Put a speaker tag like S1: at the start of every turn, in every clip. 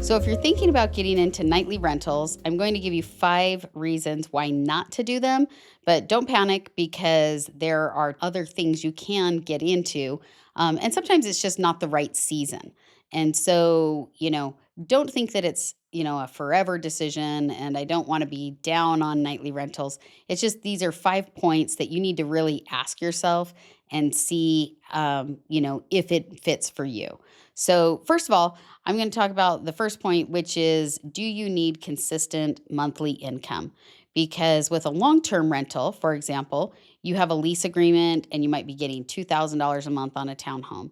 S1: So, if you're thinking about getting into nightly rentals, I'm going to give you 5 reasons why not to do them. But don't panic because there are other things you can get into. And sometimes it's just not the right season. And so, don't think that it's, a forever decision. And I don't want to be down on nightly rentals. It's just these are 5 points that you need to really ask yourself and see, if it fits for you. So, first of all, I'm going to talk about the first point, which is do you need consistent monthly income? Because with a long term rental, for example, you have a lease agreement and you might be getting $2,000 a month on a townhome.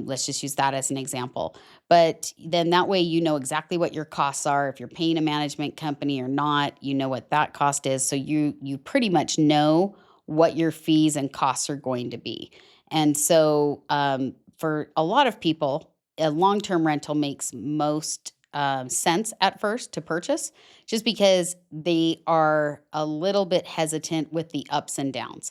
S1: Let's just use that as an example. But then that way you know exactly what your costs are. If you're paying a management company or not, you know what that cost is. So you pretty much know what your fees and costs are going to be. And so for a lot of people, a long-term rental makes most sense at first to purchase, just because they are a little bit hesitant with the ups and downs.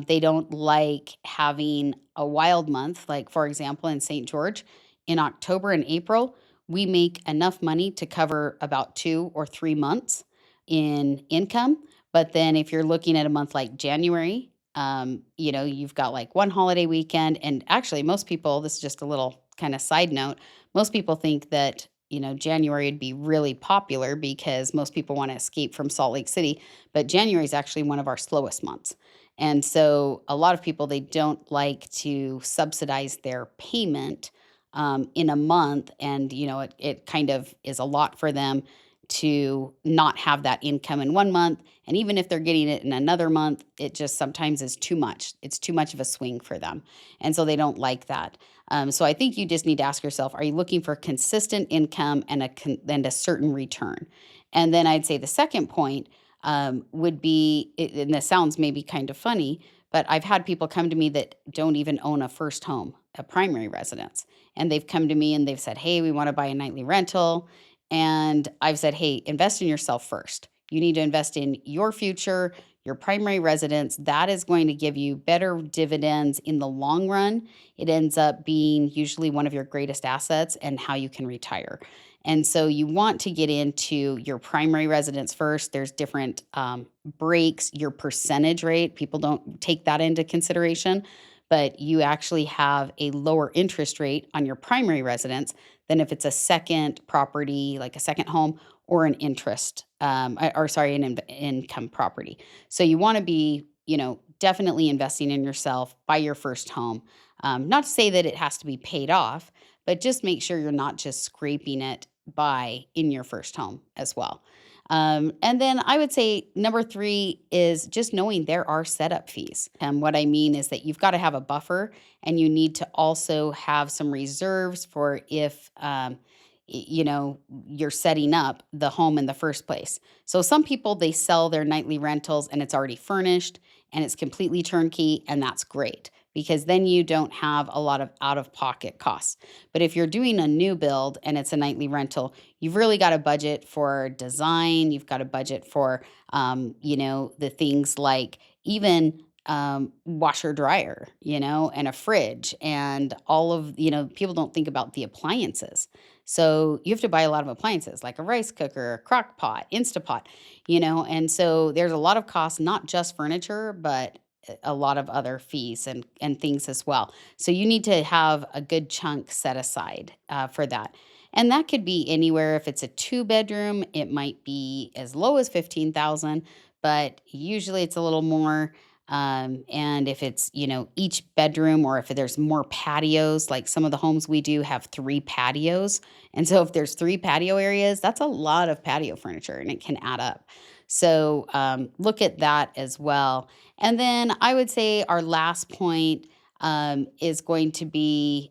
S1: They don't like having a wild month, like for example, in St. George, in October and April, we make enough money to cover about 2 or 3 months in income. But then if you're looking at a month like January, you've got like one holiday weekend. And actually, most people, this is just a little kind of side note, most people think that, January would be really popular because most people want to escape from Salt Lake City. But January is actually one of our slowest months. And so a lot of people, they don't like to subsidize their payment in a month. And, it kind of is a lot for them to not have that income in one month. And even if they're getting it in another month, it just sometimes is too much. It's too much of a swing for them. And so they don't like that. So I think you just need to ask yourself, are you looking for consistent income and and a certain return? And then I'd say the second point would be, and this sounds maybe kind of funny, but I've had people come to me that don't even own a first home, a primary residence. And they've come to me and they've said, hey, we want to buy a nightly rental. And I've said, hey, invest in yourself first. You need to invest in your future, your primary residence. That is going to give you better dividends in the long run. It ends up being usually one of your greatest assets and how you can retire. And so you want to get into your primary residence first. There's different breaks, your percentage rate. People don't take that into consideration, but you actually have a lower interest rate on your primary residence than if it's a second property, like a second home, or an interest, or sorry, an income property. So you want to be, definitely investing in yourself, buy your first home. Not to say that it has to be paid off, but just make sure you're not just scraping it by in your first home as well. And then I would say number three is just knowing there are setup fees. And what I mean is that you've got to have a buffer and you need to also have some reserves for if, you're setting up the home in the first place. So some people, they sell their nightly rentals and it's already furnished and it's completely turnkey, and that's great because then you don't have a lot of out of pocket costs. But if you're doing a new build and it's a nightly rental, you've really got a budget for design. You've got a budget for, the things like even washer dryer, and a fridge and all of, people don't think about the appliances. So you have to buy a lot of appliances like a rice cooker, a crock pot, Instapot, and so there's a lot of costs, not just furniture, but a lot of other fees and things as well. So you need to have a good chunk set aside for that. And that could be anywhere. If it's a 2 bedroom, it might be as low as 15,000, but usually it's a little more. And if it's, each bedroom, or if there's more patios, like some of the homes we do have 3 patios. And so if there's 3 patio areas, that's a lot of patio furniture and it can add up. So look at that as well. And then I would say our last point is going to be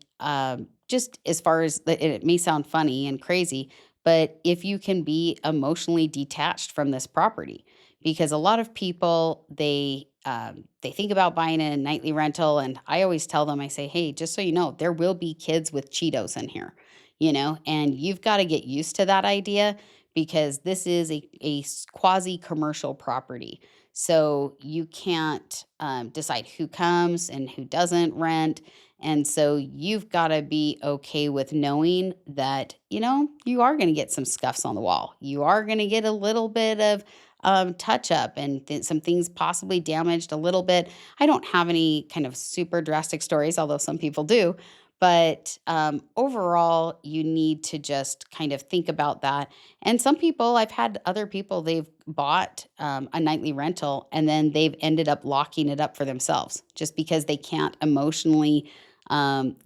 S1: just as far as it may sound funny and crazy, but if you can be emotionally detached from this property, because a lot of people they think about buying a nightly rental, and I always tell them, I say, hey, just so you know, there will be kids with Cheetos in here, and you've got to get used to that idea because this is a quasi commercial property. So you can't decide who comes and who doesn't rent. And so you've got to be okay with knowing that, you are going to get some scuffs on the wall. You are going to get a little bit of touch up and some things possibly damaged a little bit. I don't have any kind of super drastic stories, although some people do. But overall, you need to just kind of think about that. And some people, I've had other people, they've bought a nightly rental and then they've ended up locking it up for themselves just because they can't emotionally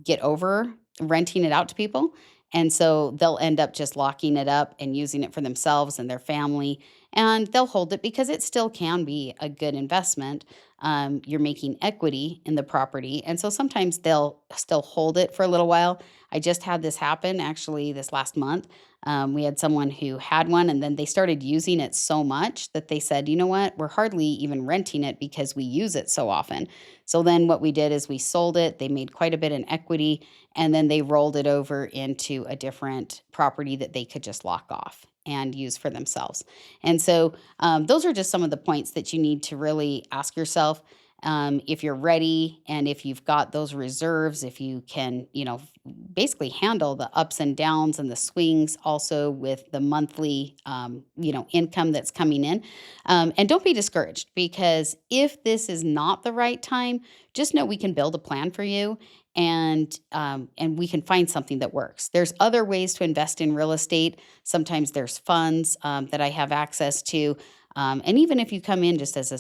S1: get over renting it out to people. And so they'll end up just locking it up and using it for themselves and their family. And they'll hold it because it still can be a good investment. You're making equity in the property. And so sometimes they'll still hold it for a little while. I just had this happen actually this last month. We had someone who had one and then they started using it so much that they said, you know what, we're hardly even renting it because we use it so often. So then what we did is we sold it. They made quite a bit in equity and then they rolled it over into a different property that they could just lock off and use for themselves. And so those are just some of the points that you need to really ask yourself if you're ready and if you've got those reserves, if you can, basically handle the ups and downs and the swings also with the monthly, income that's coming in. And don't be discouraged because if this is not the right time, just know we can build a plan for you and we can find something that works. There's other ways to invest in real estate. Sometimes there's funds that I have access to, and even if you come in just as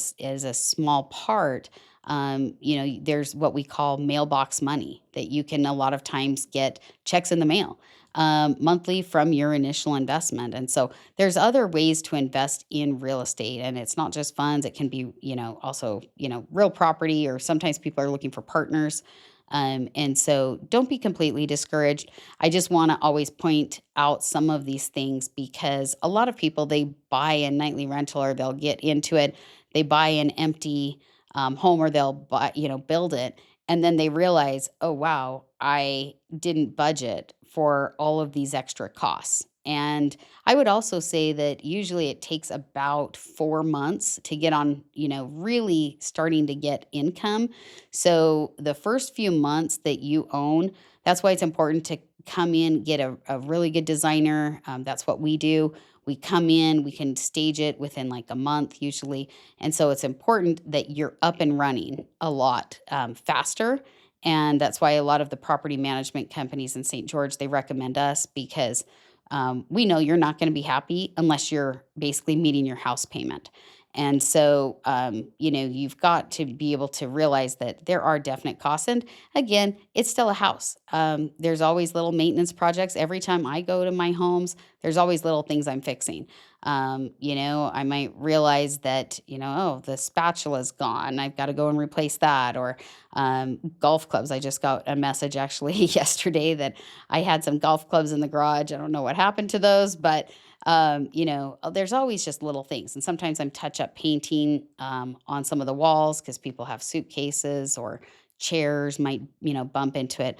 S1: a small part, there's what we call mailbox money that you can a lot of times get checks in the mail monthly from your initial investment. And so there's other ways to invest in real estate, and it's not just funds. It can be also real property, or sometimes people are looking for partners. And so don't be completely discouraged. I just want to always point out some of these things because a lot of people, they buy a nightly rental or they'll get into it. They buy an empty home or they'll buy, build it. And then they realize, oh, wow, I didn't budget for all of these extra costs. And I would also say that usually it takes about 4 months to get on, really starting to get income. So the first few months that you own, that's why it's important to come in, get a really good designer. That's what we do. We come in, we can stage it within like a month usually. And so it's important that you're up and running a lot faster. And that's why a lot of the property management companies in St. George, they recommend us because we know you're not going to be happy unless you're basically meeting your house payment. And so, you've got to be able to realize that there are definite costs. And again, it's still a house. There's always little maintenance projects. Every time I go to my homes, there's always little things I'm fixing. I might realize that, oh, the spatula's gone. I've got to go and replace that. Or golf clubs. I just got a message actually yesterday that I had some golf clubs in the garage. I don't know what happened to those, but there's always just little things. And sometimes I'm touch up painting on some of the walls because people have suitcases or chairs might, bump into it.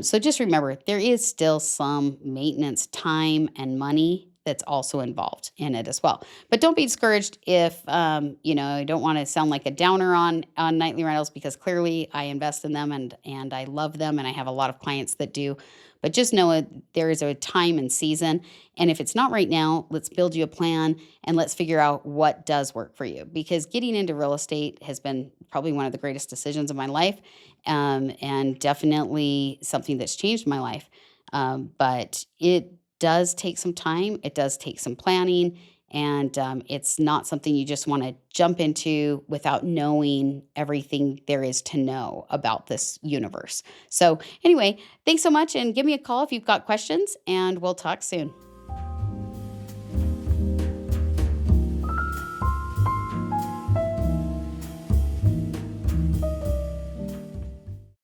S1: So just remember, there is still some maintenance time and money that's also involved in it as well. But don't be discouraged if, I don't want to sound like a downer on nightly rentals because clearly I invest in them and I love them and I have a lot of clients that do. But just know there is a time and season. And if it's not right now, let's build you a plan and let's figure out what does work for you. Because getting into real estate has been probably one of the greatest decisions of my life, and definitely something that's changed my life. But it does take some time, it does take some planning, and it's not something you just want to jump into without knowing everything there is to know about this universe. So, anyway, thanks so much, and give me a call if you've got questions, and we'll talk soon.